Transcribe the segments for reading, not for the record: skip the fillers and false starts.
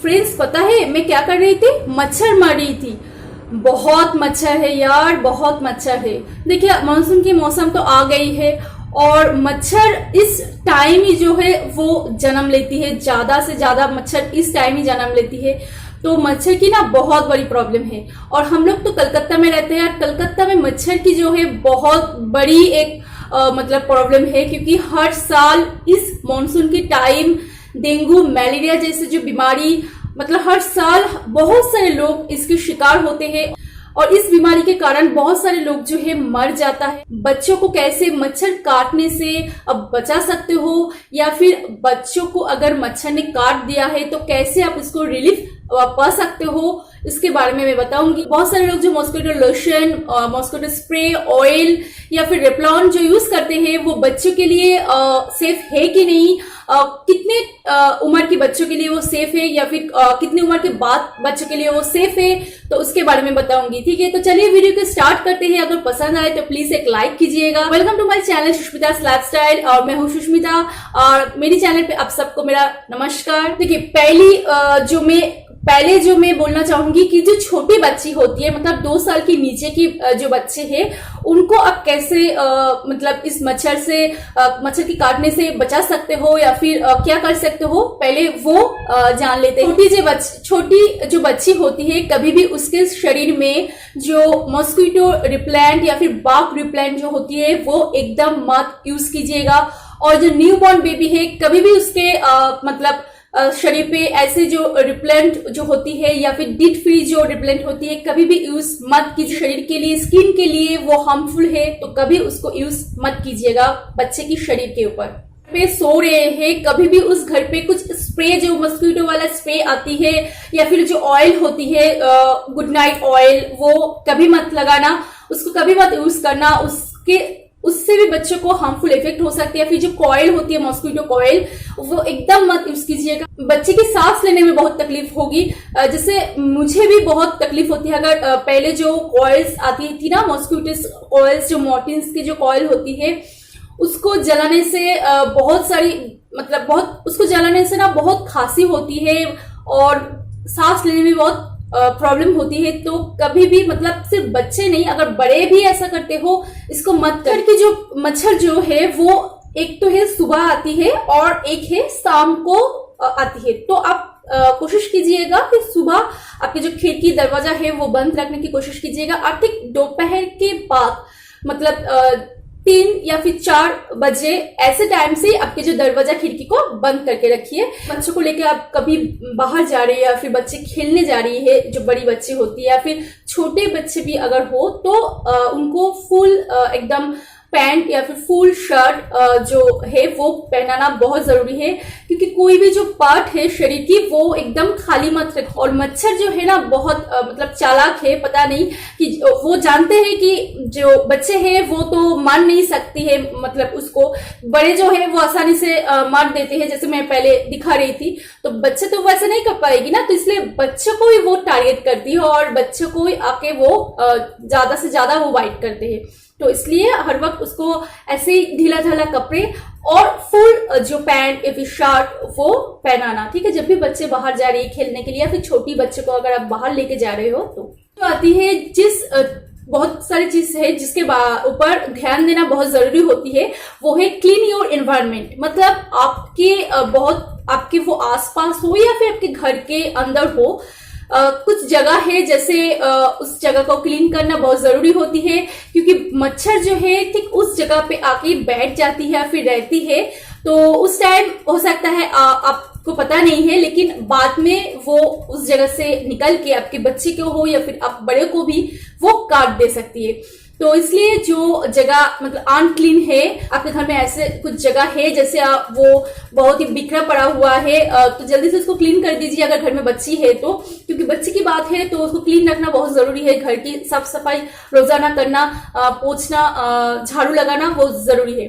Friends पता है मैं क्या कर रही थी, मच्छर मार रही थी। बहुत मच्छर है यार, बहुत मच्छर है। देखिए मानसून की मौसम तो आ गई है और मच्छर इस टाइम ही जो है वो जन्म लेती है, ज्यादा से ज्यादा मच्छर इस टाइम ही जन्म लेती है। तो मच्छर की ना बहुत बड़ी प्रॉब्लम है। और हम लोग तो कलकत्ता में रहते हैं, कलकत्ता में मच्छर की जो है बहुत बड़ी एक मतलब प्रॉब्लम है, क्योंकि हर साल इस मॉनसून के टाइम डेंगू मलेरिया जैसे जो बीमारी, मतलब हर साल बहुत सारे लोग इसके शिकार होते हैं और इस बीमारी के कारण बहुत सारे लोग जो है मर जाता है। बच्चों को कैसे मच्छर काटने से अब बचा सकते हो, या फिर बच्चों को अगर मच्छर ने काट दिया है तो कैसे आप इसको रिलीफ पा सकते हो, इसके बारे में मैं बताऊंगी। बहुत सारे लोग जो mosquito lotion, mosquito spray, oil या फिर रेप्लॉन जो यूज करते हैं वो बच्चों के लिए सेफ है कि नहीं, कितने उम्र के बच्चों के लिए वो सेफ है, या फिर कितनी उम्र के बाद बच्चों के लिए वो सेफ है, तो उसके बारे में बताऊंगी। ठीक है, तो चलिए वीडियो को स्टार्ट करते हैं। अगर पसंद आए तो प्लीज एक लाइक कीजिएगा। Welcome to my channel Sushmita's lifestyle, और मैं हूँ सुष्मिता और मेरी चैनल पे आप सबको मेरा नमस्कार। देखिए पहले जो मैं बोलना चाहूंगी कि जो छोटी बच्ची होती है, मतलब 2 साल के नीचे की जो बच्चे हैं, उनको आप कैसे मतलब इस मच्छर के काटने से बचा सकते हो, या फिर क्या कर सकते हो, पहले वो जान लेते हैं। छोटी जो बच्ची होती है, कभी भी उसके शरीर में जो मॉस्किटो रिपेलेंट या फिर बाग रिपेलेंट जो होती है वो एकदम मत यूज कीजिएगा। और जो न्यू बॉर्न बेबी है, कभी भी उसके मतलब शरीर पे ऐसे जो रिपेलेंट जो होती है या फिर डिट फ्री जो रिपेलेंट होती है कभी भी यूज मत कीजिए। शरीर के लिए, स्किन के लिए वो हार्मफुल है, तो कभी उसको यूज मत कीजिएगा बच्चे की शरीर के ऊपर। पे सो रहे हैं, कभी भी उस घर पे कुछ स्प्रे जो मॉस्किटो वाला स्प्रे आती है या फिर जो ऑयल होती है गुड नाइट ऑयल, वो कभी मत लगाना, उसको कभी मत यूज करना। उससे भी बच्चों को हार्मफुल इफेक्ट हो सकती है। फिर जो कॉइल होती है मॉस्किटो कॉइल, वो एकदम मत यूज कीजिएगा। बच्चे की सांस लेने में बहुत तकलीफ होगी, जैसे मुझे भी बहुत तकलीफ होती है। अगर पहले जो कॉइल्स आती थी ना, मॉस्किटो कॉइल्स, जो मॉर्टिन्स की जो कॉइल होती है, उसको जलाने से उसको जलाने से ना बहुत खांसी होती है और सांस लेने में बहुत प्रॉब्लम होती है। तो कभी भी, मतलब सिर्फ बच्चे नहीं, अगर बड़े भी ऐसा करते हो इसको मत कर। कि जो मच्छर जो है वो एक तो है सुबह आती है और एक है शाम को आती है। तो आप कोशिश कीजिएगा कि सुबह आपके जो खिड़की दरवाजा है वो बंद रखने की कोशिश कीजिएगा। और ठीक दोपहर के बाद, मतलब 3 या फिर 4 बजे ऐसे टाइम से आपके जो दरवाजा खिड़की को बंद करके रखिए। बच्चों को लेकर आप कभी बाहर जा रहे हैं या फिर बच्चे खेलने जा रही है, जो बड़ी बच्ची होती है या फिर छोटे बच्चे भी अगर हो, तो उनको फुल एकदम पैंट या फिर फुल शर्ट जो है वो पहनाना बहुत जरूरी है, क्योंकि कोई भी जो पार्ट है शरीर की वो एकदम खाली मत रखें। और मच्छर जो है ना बहुत मतलब चालाक है, पता नहीं कि वो जानते हैं कि जो बच्चे हैं वो तो मार नहीं सकती है, मतलब उसको बड़े जो है वो आसानी से मार देते हैं, जैसे मैं पहले दिखा रही थी। तो बच्चे तो वैसे नहीं कर पाएगी ना, तो इसलिए बच्चों को ही वो टारगेट करती है और बच्चों को ही आके वो ज्यादा से ज्यादा वो बाइट करते हैं। तो इसलिए हर वक्त उसको ऐसे ढीला ढाला कपड़े और फुल जो पैंट या फिर शर्ट वो पहनाना। ठीक है, जब भी बच्चे बाहर जा रही है खेलने के लिए, या फिर छोटी बच्चे को अगर आप बाहर लेके जा रहे हो तो आती है बहुत सारी चीज है जिसके ऊपर ध्यान देना बहुत जरूरी होती है, वो है क्लीन योर एनवायरनमेंट। मतलब आपके वो आसपास हो या फिर आपके घर के अंदर हो, कुछ जगह है जैसे उस जगह को क्लीन करना बहुत जरूरी होती है, क्योंकि मच्छर जो है ठीक उस जगह पे आके बैठ जाती है या फिर रहती है। तो उस टाइम हो सकता है आपको पता नहीं है, लेकिन बाद में वो उस जगह से निकल के आपके बच्चे को हो या फिर आप बड़े को भी वो काट दे सकती है। तो इसलिए जो जगह मतलब अनक्लीन है, आपके घर में ऐसे कुछ जगह है जैसे वो बहुत ही बिखरा पड़ा हुआ है, तो जल्दी से उसको क्लीन कर दीजिए अगर घर में बच्ची है तो, क्योंकि बच्चे की बात है तो उसको क्लीन रखना बहुत जरूरी है। घर की साफ सफाई रोजाना करना, पोंछना, झाड़ू लगाना बहुत जरूरी है।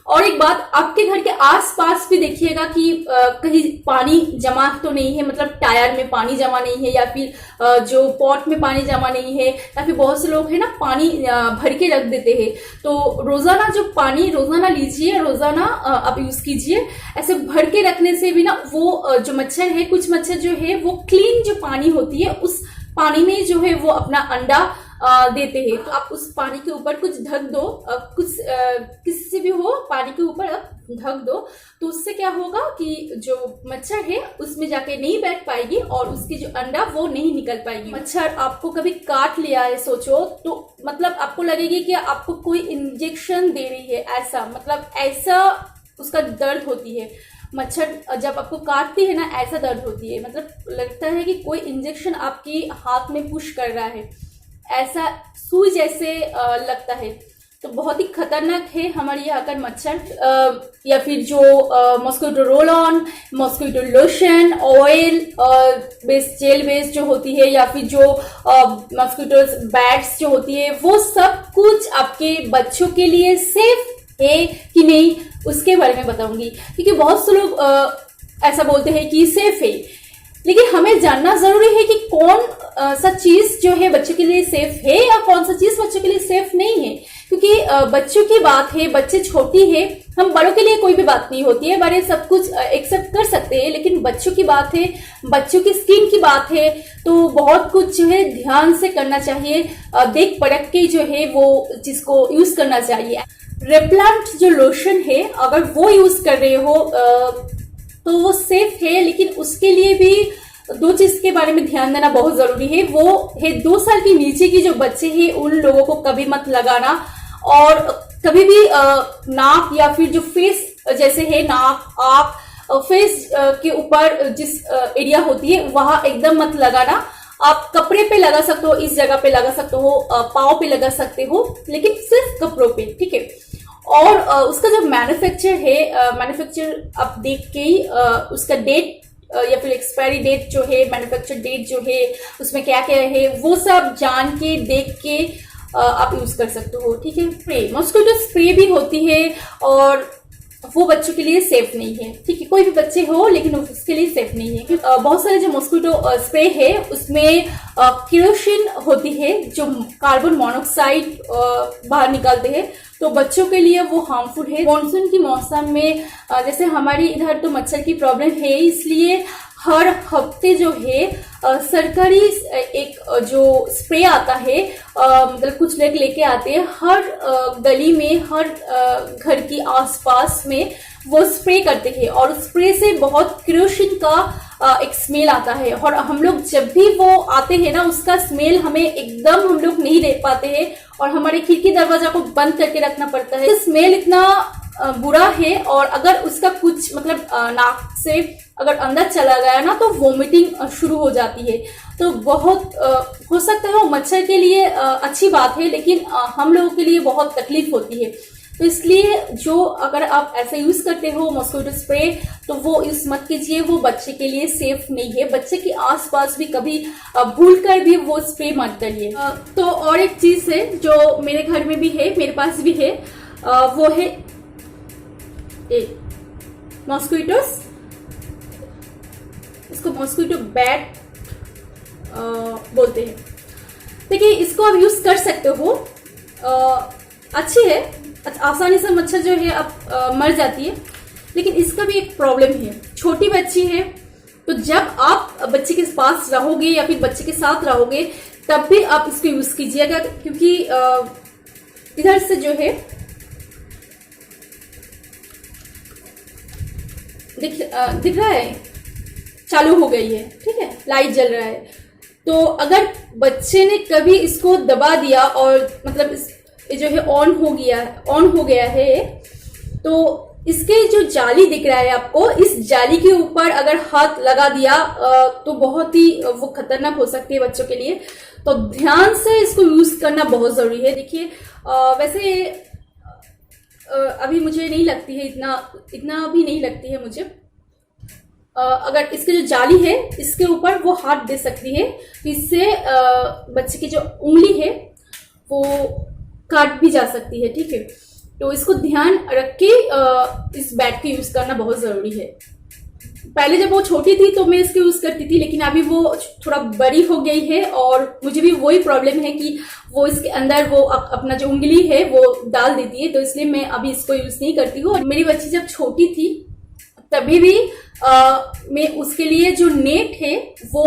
और एक बात, आपके घर के आसपास भी देखिएगा कि कहीं पानी जमा तो नहीं है, मतलब टायर में पानी जमा नहीं है, या फिर जो पॉट में पानी जमा नहीं है, या फिर बहुत से लोग है ना पानी भर के रख देते हैं। तो रोजाना जो पानी रोजाना लीजिए, रोजाना आप यूज कीजिए। ऐसे भर के रखने से भी ना वो जो मच्छर है, कुछ मच्छर जो है वो क्लीन जो पानी होती है उस पानी में जो है वो अपना अंडा देते हैं। तो आप उस पानी के ऊपर कुछ ढक दो, कुछ किसी से भी हो पानी के ऊपर आप ढक दो, तो उससे क्या होगा कि जो मच्छर है उसमें जाके नहीं बैठ पाएगी और उसकी जो अंडा वो नहीं निकल पाएगी। मच्छर आपको कभी काट लिया है सोचो, तो मतलब आपको लगेगी कि आपको कोई इंजेक्शन दे रही है, ऐसा मतलब ऐसा उसका दर्द होती है। मच्छर जब आपको काटती है ना, ऐसा दर्द होती है, मतलब लगता है कि कोई इंजेक्शन आपकी हाथ में पुश कर रहा है, ऐसा सुई जैसे लगता है। तो बहुत ही खतरनाक है हमारे यहाँ का मच्छर। या फिर जो mosquito roll on, mosquito lotion, oil based, gel based जो होती है, या फिर जो मॉस्किटो बैट्स जो होती है, वो सब कुछ आपके बच्चों के लिए सेफ है कि नहीं, उसके बारे में बताऊंगी। क्योंकि बहुत से लोग ऐसा बोलते हैं कि सेफ है, लेकिन हमें जानना जरूरी है कि कौन सा चीज जो है बच्चे के लिए सेफ है या कौन सा चीज बच्चे के लिए सेफ नहीं है। क्योंकि बच्चों की बात है, बच्चे छोटी है, हम बड़ों के लिए कोई भी बात नहीं होती है, बड़े सब कुछ एक्सेप्ट कर सकते हैं, लेकिन बच्चों की बात है, बच्चों की स्किन की बात है, तो बहुत कुछ जो है ध्यान से करना चाहिए, देख परख के जो है वो चीज को यूज करना चाहिए। रेप्लांट जो लोशन है, अगर वो यूज कर रहे हो तो वो सेफ है, लेकिन उसके लिए भी दो चीज के बारे में ध्यान देना बहुत जरूरी है। वो है 2 साल के नीचे की जो बच्चे हैं उन लोगों को कभी मत लगाना, और कभी भी नाक या फिर जो फेस जैसे है, नाक, आंख, फेस के ऊपर जिस एरिया होती है वहां एकदम मत लगाना। आप कपड़े पे लगा सकते हो, इस जगह पे लगा सकते हो, पाँव पे लगा सकते हो, लेकिन सिर्फ कपड़ों पे, ठीक है। और उसका जो मैन्युफैक्चर है, मैन्युफैक्चर आप देख के ही उसका डेट या फिर एक्सपायरी डेट जो है, मैन्युफैक्चर डेट जो है, उसमें क्या क्या है, वो सब जान के देख के आप यूज कर सकते हो, ठीक है। स्प्रे, मॉस्किटो स्प्रे भी होती है और वो बच्चों के लिए सेफ नहीं है, ठीक है। कोई भी बच्चे हो लेकिन उसके लिए सेफ नहीं है। बहुत सारे जो मॉस्किटो स्प्रे है उसमें केरोसिन होती है, जो कार्बन मोनोऑक्साइड बाहर निकालते हैं, तो बच्चों के लिए वो हार्मफुल है। मॉनसून की मौसम में जैसे हमारे इधर तो मच्छर की प्रॉब्लम है, इसलिए हर हफ्ते जो है सरकारी एक जो स्प्रे आता है, मतलब कुछ लोग लेके आते हैं, हर गली में, हर घर की आसपास में वो स्प्रे करते हैं, और स्प्रे से बहुत केरोसिन का एक स्मेल आता है, और हम लोग जब भी वो आते हैं ना, उसका स्मेल हमें एकदम हम लोग नहीं देख पाते हैं, और हमारे खिड़की दरवाजा को बंद करके रखना पड़ता है। स्मेल इतना बुरा है, और अगर उसका कुछ मतलब नाक से अगर अंदर चला गया ना, तो वोमिटिंग शुरू हो जाती है। तो बहुत हो सकता है वो मच्छर के लिए अच्छी बात है, लेकिन हम लोगों के लिए बहुत तकलीफ होती है। तो इसलिए जो अगर आप ऐसे यूज करते हो मॉस्किटो स्प्रे, तो वो यूज मत कीजिए, वो बच्चे के लिए सेफ नहीं है। बच्चे के आसपास भी कभी भूलकर भी वो स्प्रे मत करिए। तो और एक चीज है जो मेरे घर में भी है, मेरे पास भी है, वो है मॉस्किटोस, इसको मॉस्किटो बैट बोलते हैं। देखिए, इसको आप यूज कर सकते हो, अच्छी है, आसानी से मच्छर जो है अब मर जाती है, लेकिन इसका भी एक प्रॉब्लम है। छोटी बच्ची है, तो जब आप बच्चे के पास रहोगे या फिर बच्चे के साथ रहोगे, तब भी आप इसको यूज कीजिएगा, क्योंकि इधर से जो है दिख रहा है, चालू हो गई है, ठीक है, लाइट जल रहा है। तो अगर बच्चे ने कभी इसको दबा दिया और मतलब ये जो है ऑन हो गया है, तो इसके जो जाली दिख रहा है आपको, इस जाली के ऊपर अगर हाथ लगा दिया तो बहुत ही वो खतरनाक हो सकती है बच्चों के लिए। तो ध्यान से इसको यूज करना बहुत जरूरी है। देखिए, वैसे अभी मुझे नहीं लगती है, इतना भी नहीं लगती है मुझे। अगर इसके जो जाली है इसके ऊपर वो हाथ दे सकती है, इससे बच्चे की जो उंगली है वो काट भी जा सकती है, ठीक है। तो इसको ध्यान रख के इस बैट का यूज करना बहुत जरूरी है। पहले जब वो छोटी थी तो मैं इसको यूज करती थी, लेकिन अभी वो थोड़ा बड़ी हो गई है और मुझे भी वही प्रॉब्लम है कि वो इसके अंदर वो अपना जो उंगली है वो डाल देती है, तो इसलिए मैं अभी इसको यूज नहीं करती हूँ। और मेरी बच्ची जब छोटी थी तभी भी मैं उसके लिए जो नेट है वो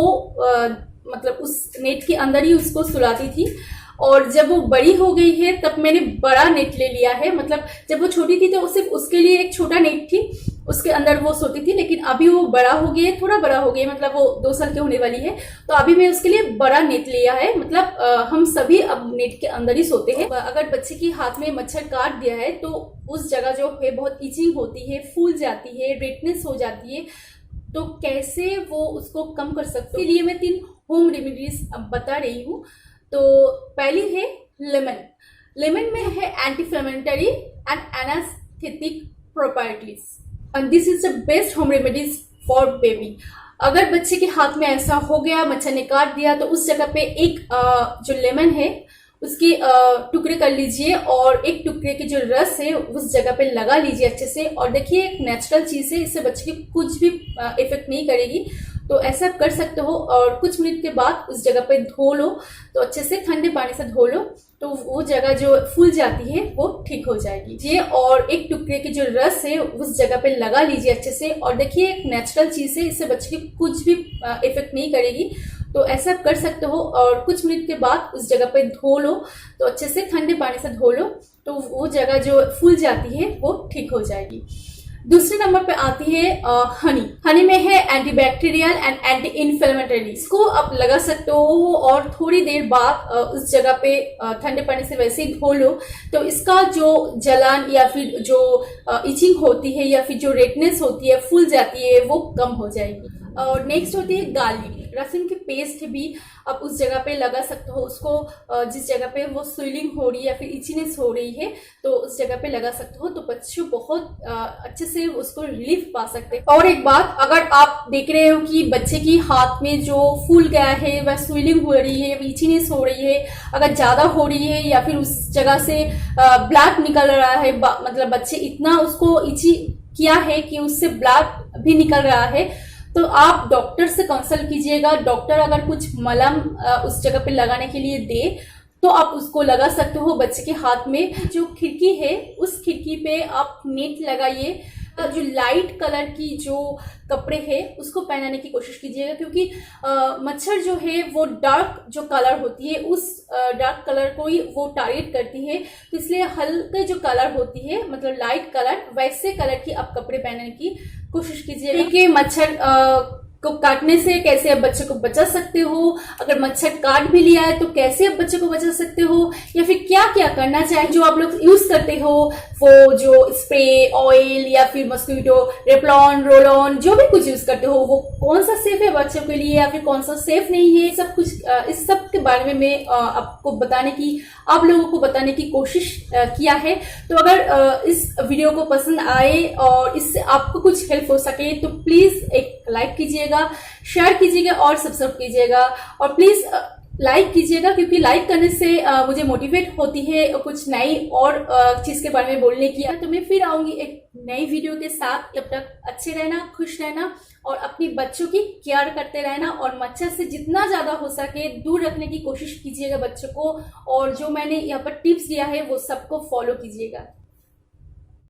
मतलब उस नेट के अंदर ही उसको सुलाती थी। और जब वो बड़ी हो गई है तब मैंने बड़ा नेट ले लिया है। मतलब जब वो छोटी थी तो सिर्फ उसके लिए एक छोटा नेट थी, उसके अंदर वो सोती थी, लेकिन अभी वो बड़ा हो गया है, थोड़ा बड़ा हो गया, मतलब वो 2 साल की होने वाली है, तो अभी मैं उसके लिए बड़ा नेट लिया है। मतलब हम सभी अब नेट के अंदर ही सोते हैं। अगर बच्चे के हाथ में मच्छर काट दिया है तो उस जगह जो है बहुत इचिंग होती है, फूल जाती है, रेडनेस हो जाती है, तो कैसे वो उसको कम कर सकते हैं, इसके लिए मैं 3 होम रेमेडीज अब बता रही हूँ। तो पहली है लेमन। लेमन में है anti inflammatory and anaesthetic properties, and this is the best home remedies for baby. अगर बच्चे के हाथ में ऐसा हो गया, मच्छर ने काट दिया, तो उस जगह पे एक जो लेमन है उसके टुकड़े कर लीजिए और एक टुकड़े के जो रस है उस जगह पे लगा लीजिए अच्छे से। और देखिए एक नेचुरल चीज है, इससे बच्चे की कुछ भी इफेक्ट नहीं करेगी, तो ऐसा कर सकते हो। और कुछ मिनट के बाद उस जगह पे धो लो, तो अच्छे से ठंडे पानी से धो लो, तो वो जगह जो फूल जाती है वो ठीक हो जाएगी। ये और एक टुकड़े की जो रस है उस जगह पे लगा लीजिए अच्छे से। और देखिए एक नेचुरल चीज है, इससे बच्चे की कुछ भी इफेक्ट नहीं करेगी, तो ऐसा कर सकते हो। और कुछ मिनट के बाद उस जगह पे धो लो, तो अच्छे से ठंडे पानी से धो लो, तो वो जगह जो फूल जाती है वो ठीक हो जाएगी। दूसरे नंबर पे आती है हनी। हनी में है एंटीबैक्टीरियल एंड एंटी इन्फ्लेमेटरी। इसको आप लगा सकते हो और थोड़ी देर बाद उस जगह पे ठंडे पानी से वैसे ही धो लो, तो इसका जो जलन या फिर जो इचिंग होती है या फिर जो रेडनेस होती है, फूल जाती है, वो कम हो जाएगी। और नेक्स्ट होती है गार्लिक। लहसुन की पेस्ट भी आप उस जगह पे लगा सकते हो, उसको जिस जगह पे वो स्वेलिंग हो रही है या फिर इचीनेस हो रही है, तो उस जगह पे लगा सकते हो, तो बच्चे बहुत अच्छे से उसको रिलीफ पा सकते हैं। और एक बात, अगर आप देख रहे हो कि बच्चे की हाथ में जो फूल गया है, वह स्वेलिंग हो रही है, इचीनेस हो रही है, अगर ज्यादा हो रही है या फिर उस जगह से ब्लड निकल रहा है, मतलब बच्चे इतना उसको इची किया है कि उससे ब्लड भी निकल रहा है, तो आप डॉक्टर से कंसल्ट कीजिएगा। डॉक्टर अगर कुछ मलहम उस जगह पे लगाने के लिए दे तो आप उसको लगा सकते हो बच्चे के हाथ में। जो खिड़की है उस खिड़की पे आप नेट लगाइए। जो लाइट कलर की जो कपड़े हैं उसको पहनाने की कोशिश कीजिएगा, क्योंकि मच्छर जो है वो डार्क जो कलर होती है उस डार्क कलर को ही वो टारगेट करती है, तो इसलिए हल्के जो कलर होती है, मतलब लाइट कलर, वैसे कलर की आप कपड़े पहनने की कोशिश कीजिएगा। कि मच्छर को काटने से कैसे आप बच्चे को बचा सकते हो, अगर मच्छर काट भी लिया है तो कैसे आप बच्चे को बचा सकते हो, या फिर क्या क्या करना चाहिए। जो आप लोग यूज करते हो वो जो स्प्रे, ऑयल या फिर मस्कीटो रेपलॉन, रोल ऑन, जो भी कुछ यूज करते हो, वो कौन सा सेफ है बच्चों के लिए या फिर कौन सा सेफ नहीं है, सब कुछ इस सब के बारे में मैं आपको बताने की, आप लोगों को बताने की कोशिश किया है। तो अगर इस वीडियो को पसंद आए और इससे आपको कुछ हेल्प हो सके तो प्लीज एक लाइक कीजिएगा, शेयर कीजिएगा और सब्सक्राइब कीजिएगा। और प्लीज लाइक कीजिएगा, क्योंकि लाइक करने से मुझे मोटिवेट होती है कुछ नई और चीज के बारे में बोलने की। तो मैं फिर आऊंगी एक नई वीडियो के साथ। तब तक अच्छे रहना, खुश रहना और अपनी बच्चों की केयर करते रहना, और मच्छर से जितना ज्यादा हो सके दूर रखने की कोशिश कीजिएगा बच्चों को। और जो मैंने यहाँ पर टिप्स दिया है वो सबको फॉलो कीजिएगा।